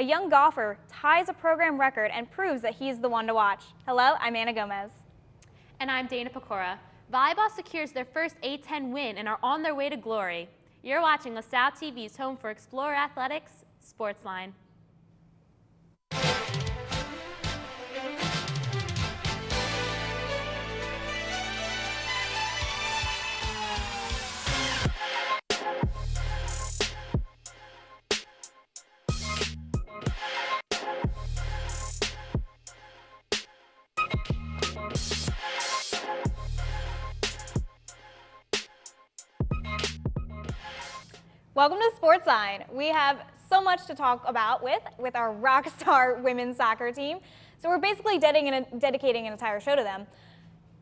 A young golfer ties a program record and proves that he's the one to watch. Hello, I'm Anna Gomez. And I'm Dana Pecora. Volleyball secures their first A10 win and are on their way to glory. You're watching LaSalle TV's home for Explorer Athletics, SportsLine. Welcome to SportsLine. We have so much to talk about with our rock star women's soccer team. So we're basically dedicating an entire show to them.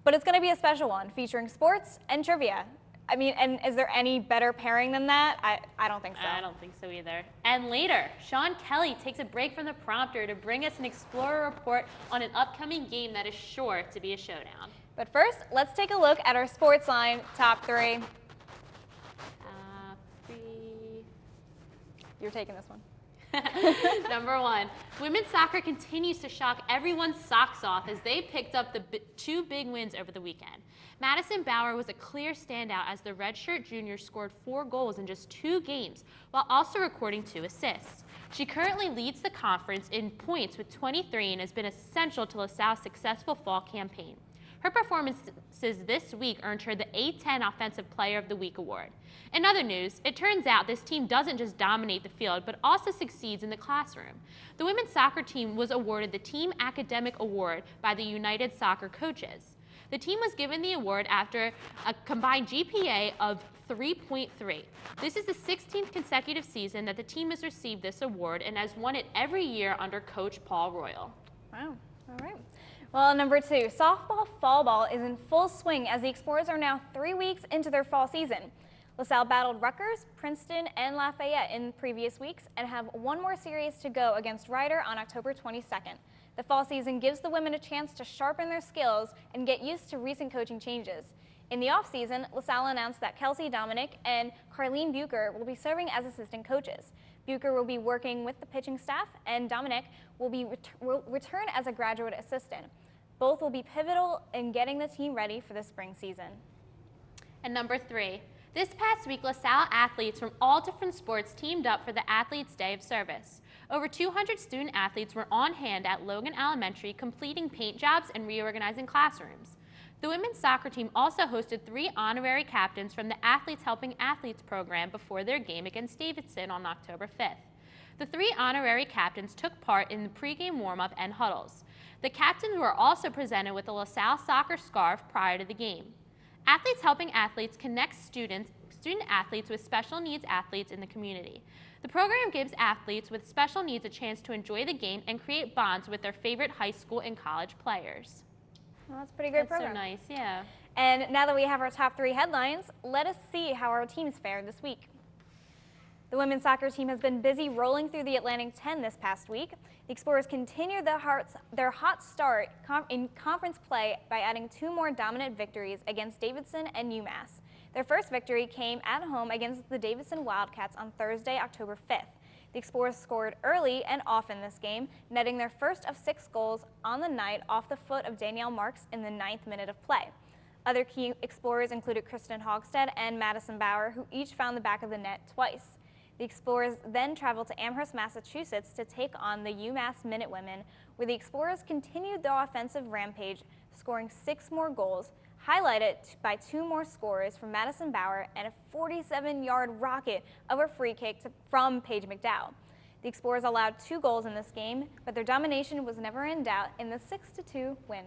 But it's going to be a special one featuring sports and trivia. I mean, and is there any better pairing than that? I don't think so. I don't think so either. And later, Sean Kelly takes a break from the prompter to bring us an Explorer report on an upcoming game that is sure to be a showdown. But first, let's take a look at our SportsLine top three. You're taking this one. Number one, women's soccer continues to shock everyone's socks off as they picked up the two big wins over the weekend. Madison Bauer was a clear standout as the redshirt junior scored 4 goals in just 2 games, while also recording 2 assists. She currently leads the conference in points with 23 and has been essential to LaSalle's successful fall campaign. Her performances this week earned her the A10 Offensive Player of the Week award. In other news, it turns out this team doesn't just dominate the field, but also succeeds in the classroom. The women's soccer team was awarded the Team Academic Award by the United Soccer Coaches. The team was given the award after a combined GPA of 3.3. This is the 16th consecutive season that the team has received this award and has won it every year under Coach Paul Royal. Wow, all right. Well, number 2, softball fall ball is in full swing as the Explorers are now 3 weeks into their fall season. LaSalle battled Rutgers, Princeton, and Lafayette in previous weeks and have one more series to go against Rider on October 22nd. The fall season gives the women a chance to sharpen their skills and get used to recent coaching changes. In the off-season, LaSalle announced that Kelsey Dominic and Carlene Bucher will be serving as assistant coaches. Bucher will be working with the pitching staff, and Dominic will return as a graduate assistant. Both will be pivotal in getting the team ready for the spring season. And number 3, this past week, LaSalle athletes from all different sports teamed up for the Athletes' Day of Service. Over 200 student athletes were on hand at Logan Elementary completing paint jobs and reorganizing classrooms. The women's soccer team also hosted 3 honorary captains from the Athletes Helping Athletes program before their game against Davidson on October 5th. The 3 honorary captains took part in the pregame warm-up and huddles. The captains were also presented with a LaSalle soccer scarf prior to the game. Athletes Helping Athletes connects student athletes with special needs athletes in the community. The program gives athletes with special needs a chance to enjoy the game and create bonds with their favorite high school and college players. Well, that's a pretty great program. So nice, yeah. And now that we have our top 3 headlines, let us see how our teams fared this week. The women's soccer team has been busy rolling through the Atlantic 10 this past week. The Explorers continued their hot start in conference play by adding 2 more dominant victories against Davidson and UMass. Their first victory came at home against the Davidson Wildcats on Thursday, October 5th. The Explorers scored early and often this game, netting their first of 6 goals on the night off the foot of Danielle Marks in the 9th minute of play. Other key Explorers included Kristen Hogstead and Madison Bauer, who each found the back of the net twice. The Explorers then traveled to Amherst, Massachusetts to take on the UMass Minutewomen, where the Explorers continued their offensive rampage, scoring 6 more goals, highlighted by 2 more scores from Madison Bauer and a 47-yard rocket of a free kick from Paige McDowell. The Explorers allowed 2 goals in this game, but their domination was never in doubt in the 6-2 win.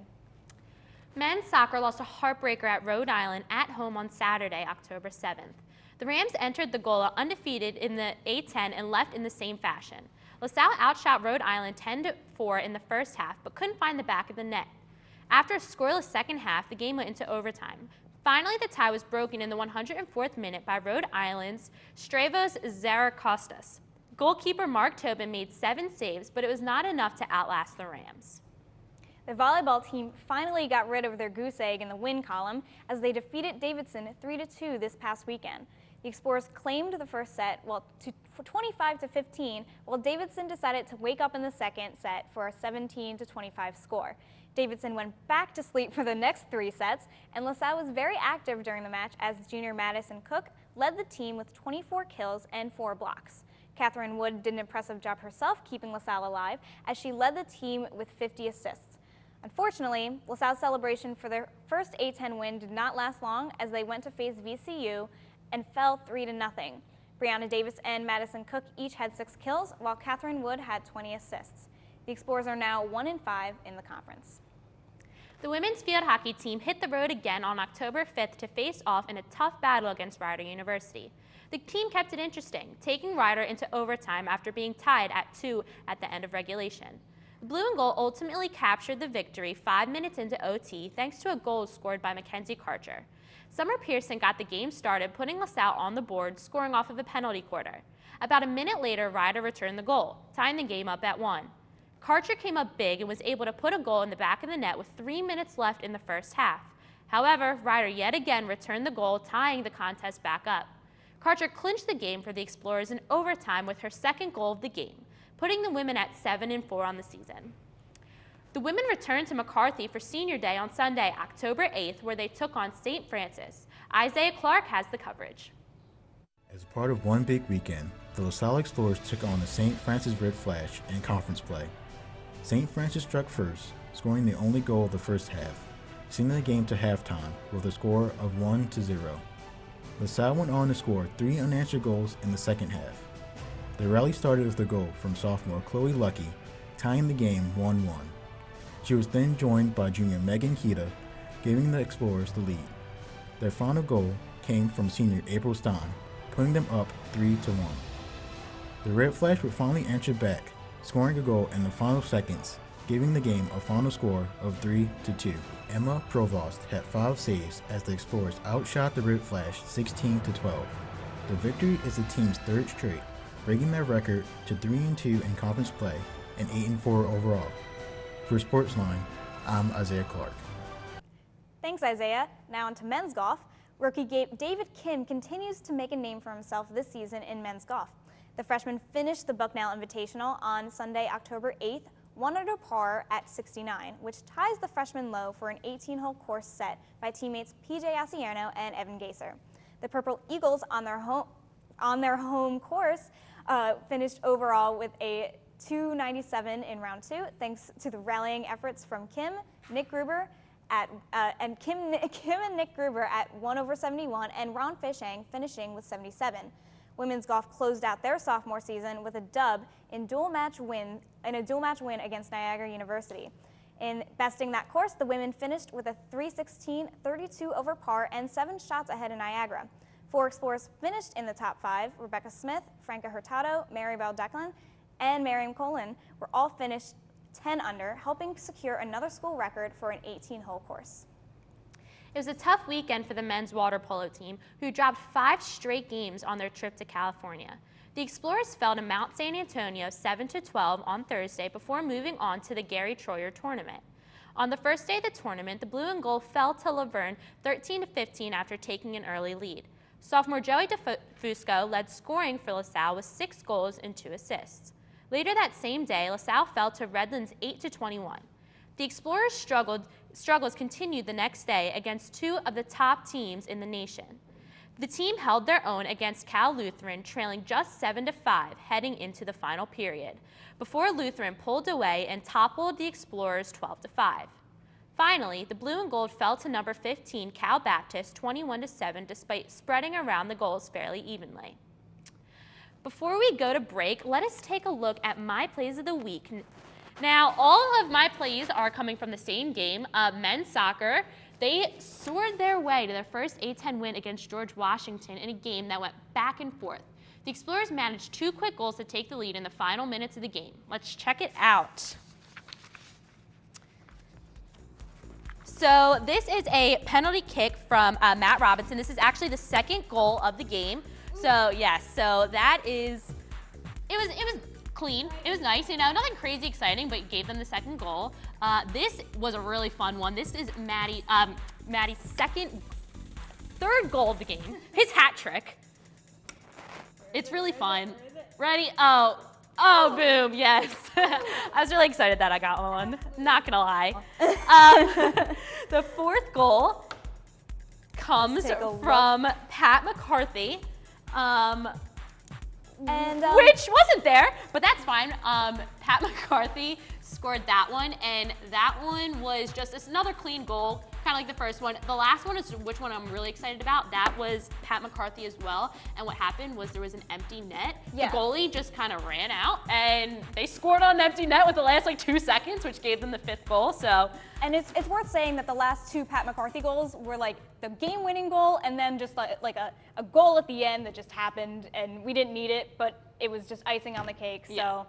Men's soccer lost a heartbreaker at Rhode Island at home on Saturday, October 7th. The Rams entered the goal undefeated in the A10 and left in the same fashion. LaSalle outshot Rhode Island 10-4 in the first half, but couldn't find the back of the net. After a scoreless second half, the game went into overtime. Finally, the tie was broken in the 104th minute by Rhode Island's Stravos Zarakostas. Goalkeeper Mark Tobin made 7 saves, but it was not enough to outlast the Rams. The volleyball team finally got rid of their goose egg in the win column as they defeated Davidson 3-2 this past weekend. The Explorers claimed the first set for 25-15, while Davidson decided to wake up in the second set for a 17-25 score. Davidson went back to sleep for the next 3 sets, and LaSalle was very active during the match as junior Madison Cook led the team with 24 kills and 4 blocks. Catherine Wood did an impressive job herself keeping LaSalle alive as she led the team with 50 assists. Unfortunately, LaSalle's celebration for their first A10 win did not last long as they went to face VCU and fell 3-0. Brianna Davis and Madison Cook each had 6 kills, while Catherine Wood had 20 assists. The Explorers are now 1-5 in the conference. The women's field hockey team hit the road again on October 5th to face off in a tough battle against Rider University. The team kept it interesting, taking Rider into overtime after being tied at 2 at the end of regulation. The Blue and Gold ultimately captured the victory 5 minutes into OT thanks to a goal scored by Mackenzie Karcher. Summer Pearson got the game started, putting LaSalle on the board, scoring off of a penalty quarter. About a minute later, Rider returned the goal, tying the game up at 1. Karcher came up big and was able to put a goal in the back of the net with 3 minutes left in the first half. However, Rider yet again returned the goal, tying the contest back up. Karcher clinched the game for the Explorers in overtime with her second goal of the game, putting the women at 7-4 on the season. The women returned to McCarthy for Senior Day on Sunday, October 8th, where they took on St. Francis. Isaiah Clark has the coverage. As part of one big weekend, the LaSalle Explorers took on the St. Francis Red Flash in conference play. St. Francis struck first, scoring the only goal of the first half, sending the game to halftime with a score of 1-0. LaSalle went on to score 3 unanswered goals in the second half. The rally started with a goal from sophomore Chloe Lucky, tying the game 1-1. She was then joined by junior Megan Kita, giving the Explorers the lead. Their final goal came from senior April Stein, putting them up 3-1. The Red Flash would finally answer back, scoring a goal in the final seconds, giving the game a final score of 3-2. Emma Provost had 5 saves as the Explorers outshot the Red Flash 16-12. The victory is the team's 3rd straight, breaking their record to 3-2 in conference play and 8-4 overall. For SportsLine, I'm Isaiah Clark. Thanks, Isaiah. Now on to men's golf. Rookie David Kim continues to make a name for himself this season in men's golf. The freshman finished the Bucknell Invitational on Sunday, October 8th, 1 under par at 69, which ties the freshman low for an 18-hole course set by teammates PJ Asierno and Evan Gaser. The Purple Eagles on their home course finished overall with a 297 in round 2, thanks to the rallying efforts from Kim and Nick Gruber at 1/71 and Ron Fishang finishing with 77. Women's golf closed out their sophomore season with a dub in a dual match win against Niagara University. In besting that course, the women finished with a 316, 32 over par, and 7 shots ahead of Niagara. 4 Explorers finished in the top 5. Rebecca Smith, Franca Hurtado, Maribel Declan, and Miriam Colin were all finished 10 under, helping secure another school record for an 18-hole course. It was a tough weekend for the men's water polo team, who dropped 5 straight games on their trip to California. The Explorers fell to Mount San Antonio 7-12 on Thursday before moving on to the Gary Troyer tournament. On the first day of the tournament, the Blue and Gold fell to Laverne 13-15 after taking an early lead. Sophomore Joey DeFusco led scoring for LaSalle with 6 goals and 2 assists. Later that same day, LaSalle fell to Redlands 8-21. The Explorers' struggles continued the next day against 2 of the top teams in the nation. The team held their own against Cal Lutheran, trailing just 7-5 heading into the final period, before Lutheran pulled away and toppled the Explorers 12-5. Finally, the Blue and Gold fell to number 15 Cal Baptist 21-7 despite spreading around the goals fairly evenly. Before we go to break, let us take a look at my plays of the week. Now, all of my plays are coming from the same game, men's soccer. They soared their way to their first A10 win against George Washington in a game that went back and forth. The Explorers managed 2 quick goals to take the lead in the final minutes of the game. Let's check it out. So this is a penalty kick from Matt Robinson. This is actually the 2nd goal of the game. So yes, so that is, it was clean. It was nice, you know, nothing crazy exciting, but gave them the 2nd goal. This was a really fun one. This is Maddie's 3rd goal of the game, his hat trick. It's really fun. Ready? Oh, boom, yes. I was really excited that I got one, not gonna lie. The fourth goal comes from Pat McCarthy, which wasn't there, but that's fine. Pat McCarthy scored that one, and that one was just another clean goal, kind of like the first one. The last one is which one I'm really excited about. That was Pat McCarthy as well, and what happened was there was an empty net. Yeah. The goalie just kind of ran out, and they scored on an empty net with the last like 2 seconds, which gave them the 5th goal. So, and it's worth saying that the last 2 Pat McCarthy goals were like the game-winning goal, and then just like a goal at the end that just happened, and we didn't need it, but it was just icing on the cake. So. Yeah.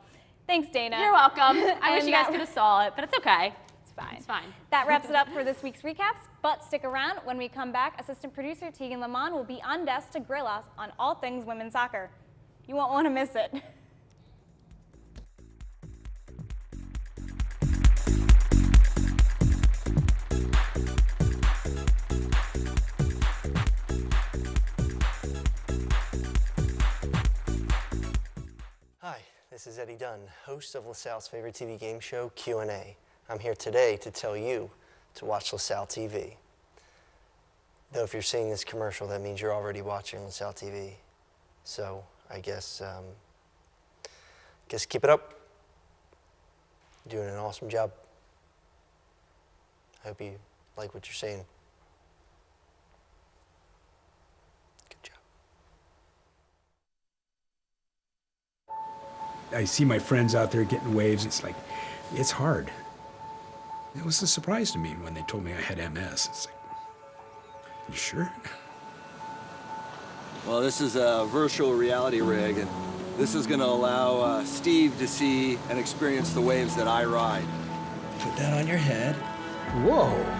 Thanks, Dana. You're welcome. I wish you guys could have saw it, but it's okay. It's fine. It's fine. That wraps it up for this week's recaps, but stick around. When we come back, assistant producer Tegan Lamont will be on desk to grill us on all things women's soccer. You won't want to miss it. Hi, this is Eddie Dunn, host of LaSalle's favorite TV game show, Q&A. I'm here today to tell you to watch LaSalle TV. Though if you're seeing this commercial, that means you're already watching LaSalle TV. So I guess keep it up. You're doing an awesome job. I hope you like what you're seeing. Good job. I see my friends out there getting waves. It's like, it's hard. It was a surprise to me when they told me I had MS. It's like, you sure? Well, this is a virtual reality rig, and this is going to allow Steve to see and experience the waves that I ride. Put that on your head. Whoa.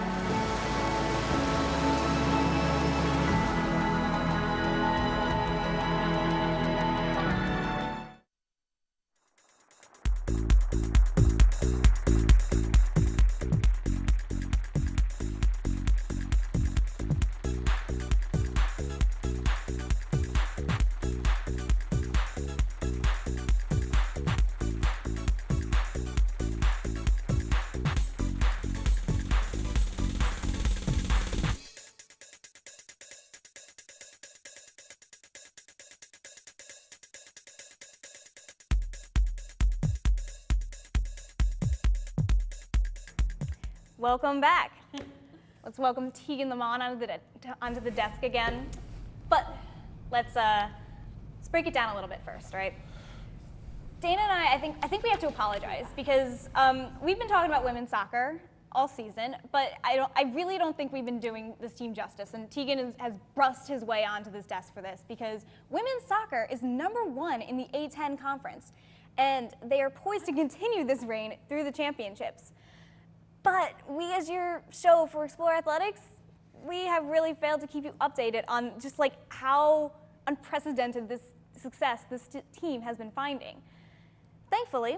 Welcome back. Let's welcome Tegan Lamont onto the desk again. But let's break it down a little bit first, right? Dana and I think we have to apologize because we've been talking about women's soccer all season, but I really don't think we've been doing this team justice. And Tegan has brushed his way onto this desk for this because women's soccer is #1 in the A10 conference, and they are poised to continue this reign through the championships. But we, as your show for Explore Athletics, we have really failed to keep you updated on just like how unprecedented this success this team has been finding. Thankfully,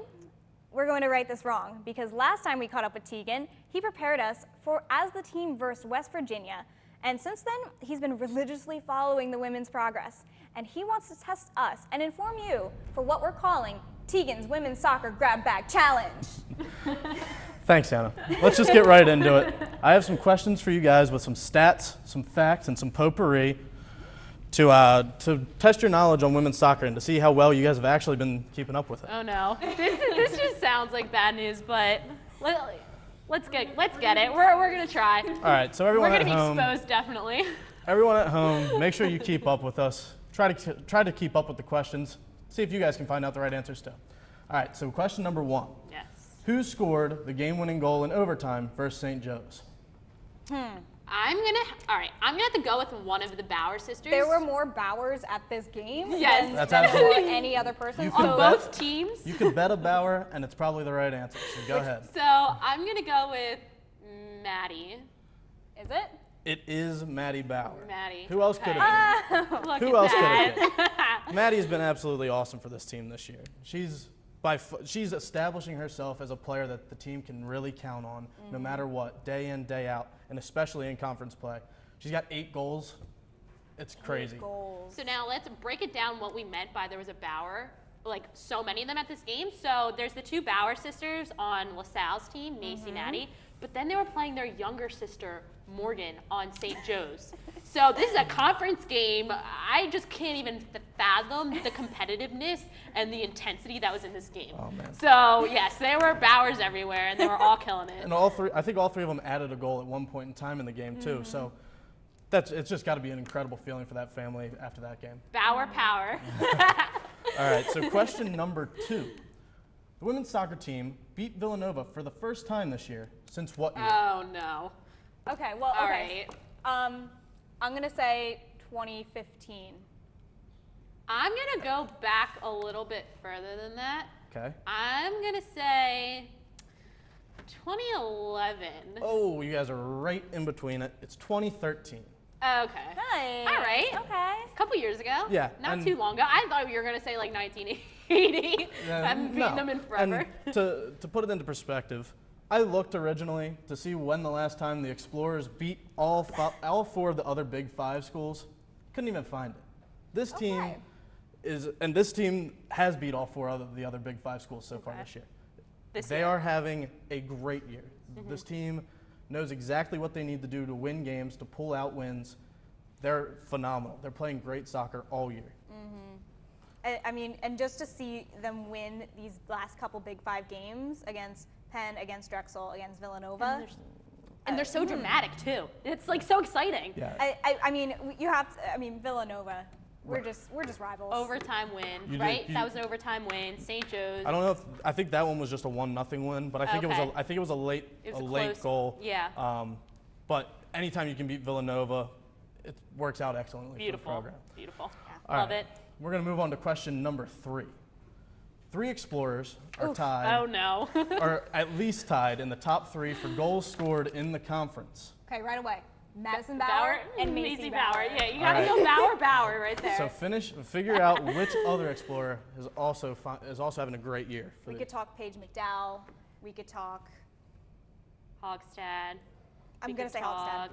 we're going to right this wrong because last time we caught up with Tegan, he prepared us for as the team versed West Virginia. And since then, he's been religiously following the women's progress. And he wants to test us and inform you for what we're calling Tegan's Women's Soccer Grab Bag Challenge. Thanks, Anna. Let's just get right into it. I have some questions for you guys with some stats, some facts, and some potpourri to test your knowledge on women's soccer and to see how well you guys have actually been keeping up with it. Oh no, this just sounds like bad news, but let's get it. We're gonna try. All right, so everyone we're at home, be exposed definitely. Everyone at home, make sure you keep up with us. Try to keep up with the questions. See if you guys can find out the right answers too. All right, so question number 1. Yes. Who scored the game-winning goal in overtime versus St. Joe's? I'm gonna have to go with one of the Bauer sisters. There were more Bauers at this game yes. than for any other person. On both teams. You could bet a Bauer, and it's probably the right answer, so go ahead. So I'm gonna go with Maddie. Is it? It is Maddie Bauer. Maddie. Who else could have been? Who else could have been? Maddie's been absolutely awesome for this team this year. She's establishing herself as a player that the team can really count on no matter what, day in, day out, and especially in conference play. She's got 8 goals It's crazy. Goals. So now let's break it down what we meant by there was a Bauer, like so many of them at this game. So there's the 2 Bauer sisters on LaSalle's team, Macy, Maddie, but then they were playing their younger sister, Morgan, on St. Joe's. So this is a conference game. I just can't even fathom the competitiveness and the intensity that was in this game. Oh, man. So yes, there were Bauers everywhere, and they were all killing it. And I think all 3 of them added a goal at one point in time in the game too. So it's just got to be an incredible feeling for that family after that game. Bauer power. All right, so question number 2. The women's soccer team beat Villanova for the first time this year. Since what year? Oh no. Okay, well, All okay. right. I'm going to say 2015. I'm gonna go back a little bit further than that. Okay. I'm gonna say 2011. Oh, you guys are right in between it. It's 2013. Okay. Nice. All right. Okay. A couple years ago. Yeah, Not and- too long ago. I thought you were gonna say like 1980. I haven't beaten them in forever. And to put it into perspective, I looked originally to see when the last time the Explorers beat all 4 of the other Big 5 schools. Couldn't even find it. This team this team has beat all 4 of the other Big 5 schools so far this year. They are having a great year. This team knows exactly what they need to do to win games, to pull out wins. They're phenomenal. They're playing great soccer all year. I mean, and just to see them win these last couple Big 5 games against Penn, against Drexel, against Villanova. And they're so dramatic too. It's like so exciting. Yeah. I mean, you have to, I mean, Villanova, we're just rivals. Overtime win, right? That was an overtime win. St. Joe's. I don't know if I think that one was just a 1-0 win, but I think Okay. it was a late close- goal. Yeah. But anytime you can beat Villanova, it works out excellently Beautiful. for the program. Beautiful. All Love right. it. We're going to move on to question number 3. 3 Explorers are tied, Oh no. or at least tied in the top 3 for goals scored in the conference. Okay, right away. Madison Bauer and Macy Bauer. Yeah, you gotta go Bauer right there. So figure out which other Explorer is also having a great year. We could talk Paige McDowell. We could talk. Hogstad. I'm going to say Hogstad.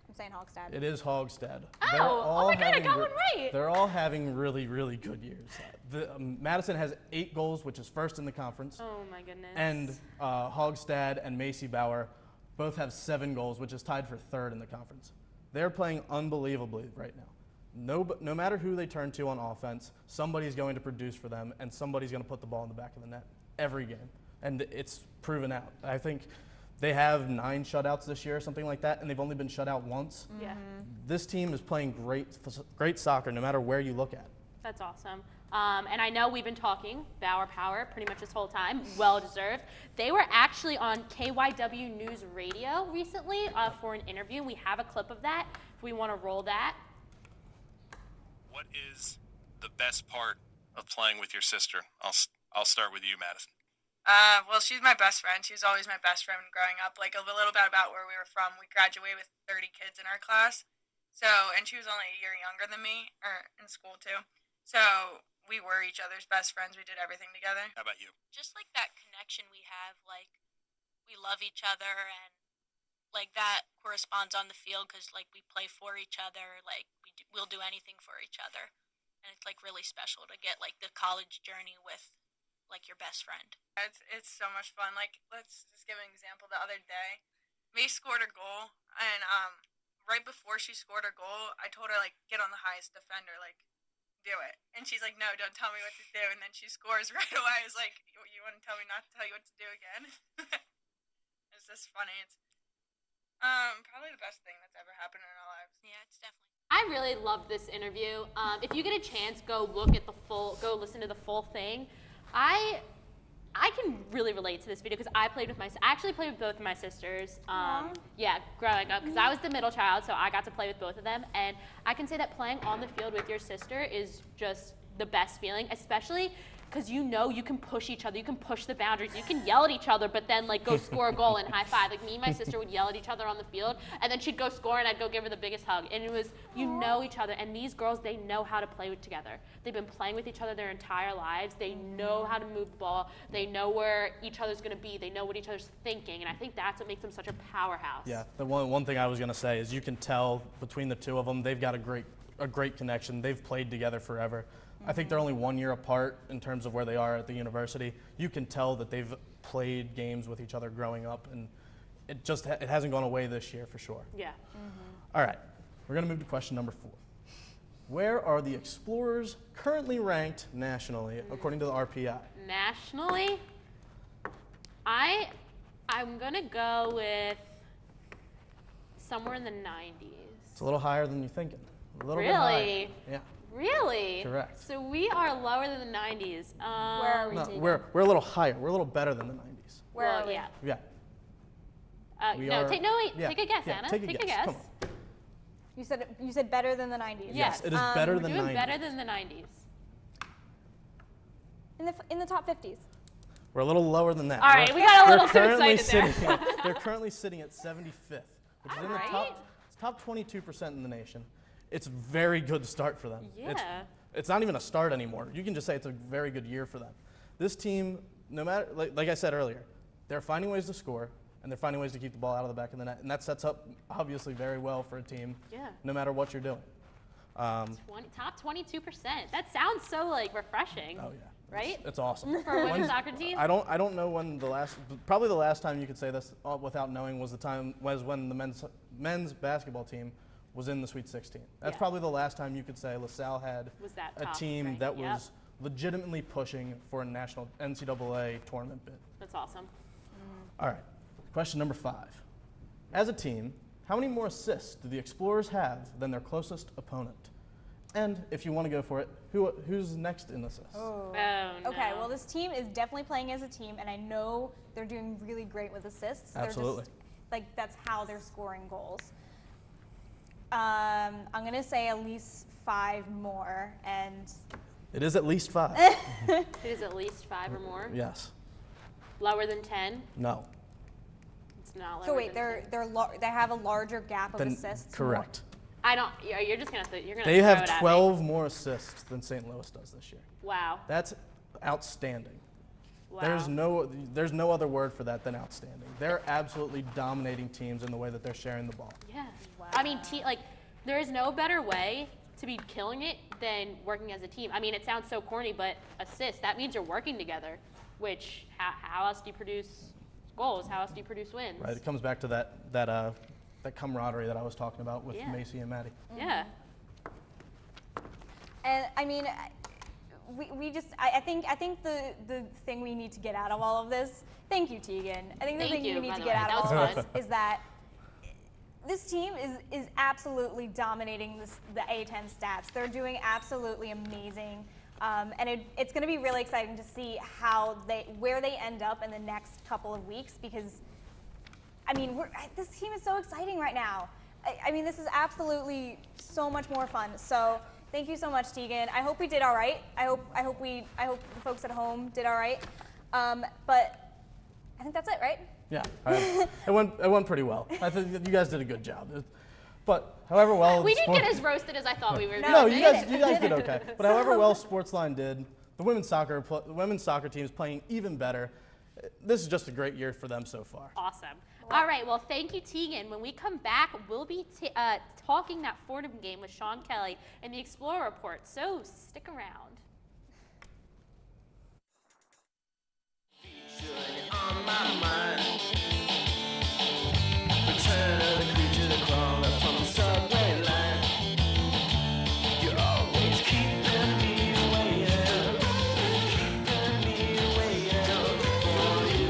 I'm saying Hogstad. It is Hogstad. Oh my God, I got one right. They're all having really, really good years. Madison has 8 goals, which is first in the conference. Oh my goodness. And Hogstad and Macy Bauer both have 7 goals, which is tied for 3rd in the conference. They're playing unbelievably right now. No matter who they turn to on offense, somebody's going to produce for them, and somebody's going to put the ball in the back of the net every game. And it's proven out. I think they have 9 shutouts this year or something like that, and they've only been shut out once. Yeah. This team is playing great soccer no matter where you look at. That's awesome. And I know we've been talking Bauer Power pretty much this whole time. Well deserved. They were actually on KYW News Radio recently for an interview. We have a clip of that if we want to roll that. What is the best part of playing with your sister? I'll start with you, Madison. Well, she's my best friend. She was always my best friend growing up. Like, a little bit about where we were from. We graduated with 30 kids in our class. So, and she was only a year younger than me, or in school too. So, we were each other's best friends. We did everything together. How about you? Just like that connection we have, like we love each other, and like that corresponds on the field because like we play for each other, like we'll do anything for each other, and it's like really special to get like the college journey with like your best friend. It's so much fun. Like, let's just give an example. The other day, May scored a goal, and right before she scored her goal, I told her like get on the highest defender, like do it. And she's like, no, don't tell me what to do. And then she scores right away. I was like, you want to tell me not to tell you what to do again? It's just funny. It's probably the best thing that's ever happened in our lives. Yeah, it's definitely. I really loved this interview. If you get a chance, go listen to the full thing. I can really relate to this video because I actually played with both of my sisters. Yeah, growing up, because I was the middle child, so I got to play with both of them. And I can say that playing on the field with your sister is just the best feeling, especially because you know you can push each other, you can push the boundaries, you can yell at each other, but then like go score a goal and high five. Like me and my sister would yell at each other on the field, and then she'd go score, and I'd go give her the biggest hug. And it was, you know each other, and these girls, they know how to play together. They've been playing with each other their entire lives. They know how to move the ball. They know where each other's going to be. They know what each other's thinking, and I think that's what makes them such a powerhouse. Yeah, the one thing I was going to say is you can tell between the two of them, they've got a great a great connection. They've played together forever. I think they're only 1 year apart in terms of where they are at the university. You can tell that they've played games with each other growing up, and it hasn't gone away this year for sure. Yeah. All right, we're going to move to question number 4. Where are the Explorers currently ranked nationally, according to the RPI? Nationally, I'm going to go with somewhere in the 90s. It's a little higher than you're thinking. A little bit Really? higher. Yeah. Really? Correct. So we are lower than the 90s. Where are we? No, we're a little higher. We're a little better than the 90s. Where are we? Yeah. Yeah. Take a guess, Yeah, Anna. take a guess. Come on. You said better than the 90s. Yes, it is better We're than doing 90s. better than the 90s. In the top 50s. We're a little lower than that. All right, we got a little too currently excited there. They're currently sitting at 75th, which is in the top 22% in the nation. It's a very good start for them. Yeah. It's not even a start anymore. You can just say it's a very good year for them. This team, no matter, like I said earlier, they're finding ways to score, and they're finding ways to keep the ball out of the back of the net, and that sets up obviously very well for a team. Yeah. No matter what you're doing. Top 22%. That sounds so like refreshing. Oh yeah. Right? It's awesome. For a women's soccer team? I don't know when probably the last time you could say this without knowing was when the men's basketball team was in the Sweet 16. That's probably the last time you could say LaSalle had a team that was legitimately pushing for a national NCAA tournament bid. That's awesome. All right, question number 5. As a team, how many more assists do the Explorers have than their closest opponent? And if you want to go for it, who's next in assists? Oh, no. Okay, well this team is definitely playing as a team, and I know they're doing really great with assists. Absolutely. They're just, that's how they're scoring goals. I'm going to say at least 5 more, and... It is at least 5. It is at least 5 or more? Yes. Lower than 10? No. It's not lower So wait, than 10. they have a larger gap of assists? Correct. I don't, you're just going to you're going to They throw have it at 12 more assists than St. Louis does this year. Wow. That's outstanding. Wow. There's no other word for that than outstanding. They're absolutely dominating teams in the way that they're sharing the ball. Yeah. Wow. I mean, there is no better way to be killing it than working as a team. I mean, it sounds so corny, but assists, that means you're working together, which how else do you produce goals? How else do you produce wins? Right. It comes back to that camaraderie that I was talking about with Macy and Maddie. Yeah. And I mean, I think the thing we need to get out of all of this, thank you, Tegan. I think the thing we need to get out of all of this is that this team is absolutely dominating the A10 stats. They're doing absolutely amazing. And it's going to be really exciting to see where they end up in the next couple of weeks, because I mean, this team is so exciting right now. I mean, this is absolutely so much more fun. So thank you so much, Tegan. I hope we did all right. I hope the folks at home did all right. But I think that's it, right? Yeah, it went pretty well. I think you guys did a good job. But however well we didn't get as roasted as I thought we were going to. No, you guys did okay. But however well SportsLine did, the women's soccer team is playing even better. This is just a great year for them so far. Awesome. All right, well, thank you, Tegan. When we come back, we'll be talking that Fordham game with Sean Kelly and the Explorer Report, so stick around. On my mind. Return of the creature that crawled up from the subway line. You're always keeping me waiting, for you.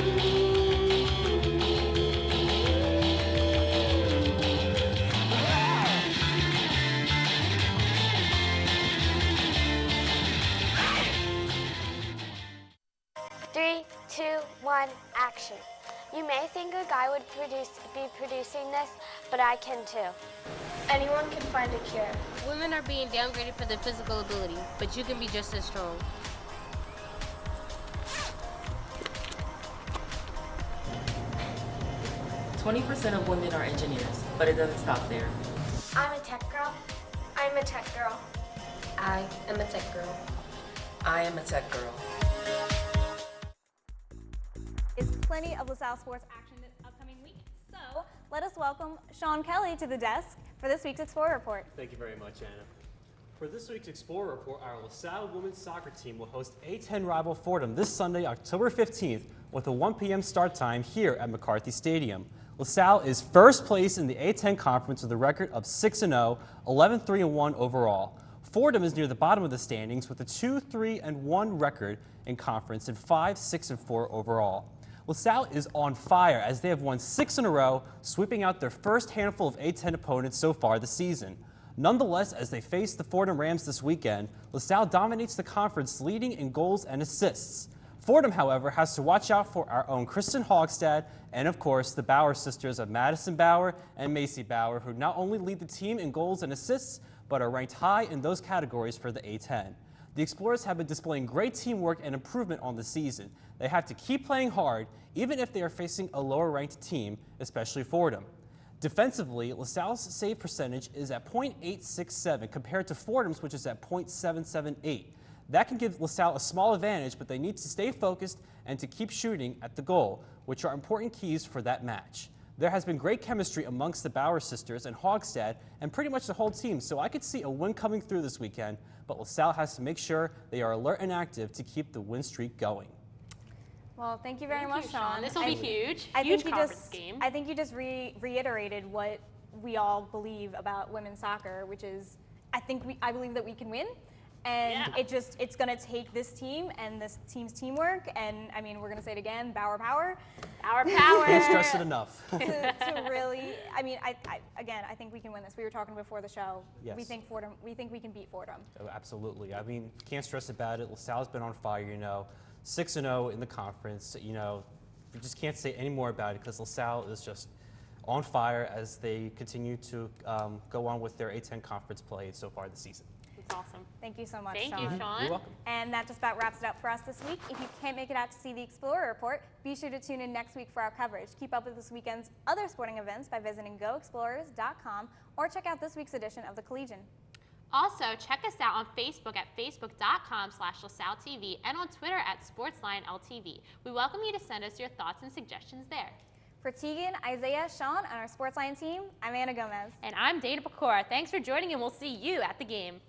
3, 2, 1, action. You may think a guy would be producing this, but I can too. Anyone can find a cure. Women are being downgraded for their physical ability, but you can be just as strong. %20 of women are engineers, but it doesn't stop there. I'm a tech girl. I'm a tech girl. I am a tech girl. I am a tech girl. Is plenty of LaSalle sports action this upcoming week. So let us welcome Sean Kelly to the desk for this week's Explorer Report. Thank you very much, Anna. For this week's Explorer Report, our LaSalle women's soccer team will host A10 rival Fordham this Sunday, October 15th, with a 1 p.m. start time here at McCarthy Stadium. LaSalle is first place in the A10 conference with a record of 6-0, 11-3-1 overall. Fordham is near the bottom of the standings with a 2-3-1 record in conference and 5-6-4 overall. LaSalle is on fire as they have won 6 in a row, sweeping out their first handful of A10 opponents so far this season. Nonetheless, as they face the Fordham Rams this weekend, LaSalle dominates the conference, leading in goals and assists. Fordham, however, has to watch out for our own Kristen Hogstad and, of course, the Bauer sisters of Madison Bauer and Macy Bauer, who not only lead the team in goals and assists, but are ranked high in those categories for the A10. The Explorers have been displaying great teamwork and improvement on the season. They have to keep playing hard, even if they are facing a lower-ranked team, especially Fordham. Defensively, LaSalle's save percentage is at .867 compared to Fordham's, which is at .778. That can give LaSalle a small advantage, but they need to stay focused and to keep shooting at the goal, which are important keys for that match. There has been great chemistry amongst the Bauer sisters and Hogstad and pretty much the whole team, so I could see a win coming through this weekend, but LaSalle has to make sure they are alert and active to keep the win streak going. Well, thank you very much, Sean. This will be huge. I Huge think conference game. I think you just reiterated what we all believe about women's soccer, which is I believe that we can win. And it's going to take this team and this team's teamwork. And I mean, we're going to say it again, Bauer power. Bauer power. Can't stress it enough. to really, I mean, again, I think we can win this. We were talking before the show. Yes. We think we can beat Fordham. Oh, absolutely. I mean, can't stress about it. LaSalle's been on fire, 6-0 in the conference. We just can't say any more about it because LaSalle is just on fire as they continue to go on with their A10 conference play so far this season. That's awesome. Thank you so much, Thank Sean. you, Sean. You're welcome. And that just about wraps it up for us this week. If you can't make it out to see the Explorer Report, be sure to tune in next week for our coverage. Keep up with this weekend's other sporting events by visiting goexplorers.com or check out this week's edition of the Collegian. Also, check us out on Facebook at facebook.com/LaSalleTV and on Twitter at SportsLineLTV. We welcome you to send us your thoughts and suggestions there. For Tegan, Isaiah, Sean, and our SportsLine team, I'm Anna Gomez. And I'm Dana Pecora. Thanks for joining, and we'll see you at the game.